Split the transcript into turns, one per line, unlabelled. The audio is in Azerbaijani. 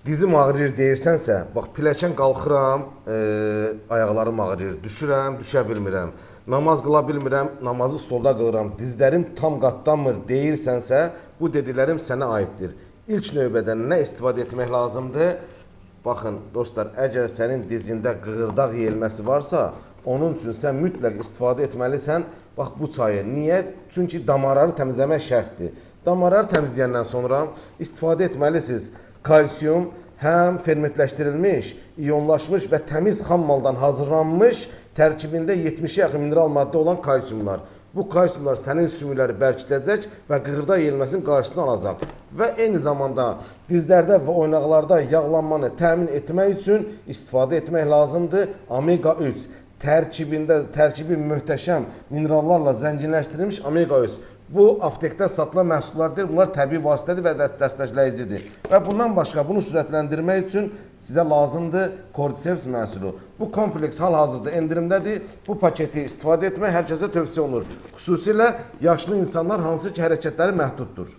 dizim ağrıyır deyirsənsə, bax pilləkən qalxıram, ayaqlarım ağrıyır, düşürəm, düşə bilmirəm. Namaz qıla bilmirəm, namazı stolda qılıram, dizlərim tam qatlanmır deyirsənsə, bu dediklərim sənə aiddir. İlk növbədə nə istifadə etmək lazımdır? Baxın, dostlar, əgər sənin dizində qığırdaq yeyilməsi varsa, onun üçün sən mütləq istifadə etməlisən, bax bu çayı. Niyə? Çünki damarları təmizləmək şərtdir. Damarları təmizləyəndən sonra istifadə etməlisiniz. Kalsiyum həm fermentləşdirilmiş, iyonlaşmış və təmiz xam maldan hazırlanmış, tərkibində 70-ə yaxın mineral maddə olan kalsiyumlar. Bu kalsiyumlar sənin sümükləri bərkidəcək və qığırda yeyilməsinin qarşısını alacaq. Və eyni zamanda dizlərdə və oynaqlarda yağlanmanı təmin etmək üçün istifadə etmək lazımdır omega 3. Tərkibi möhtəşəm minerallarla zənginləşdirilmiş omega 3. Bu aptekdə satılan məhsullardır. Bunlar təbii vasitədir və dəstəkləyicidir. Və bundan başqa bunu sürətləndirmək üçün sizə lazımdır Cordyceps məhsulu. Bu kompleks hal-hazırda endirimdədir. Bu paketi istifadə etmək hər kəsə tövsiyə olunur. Xüsusilə yaşlı insanlar hansı ki hərəkətləri məhduddur.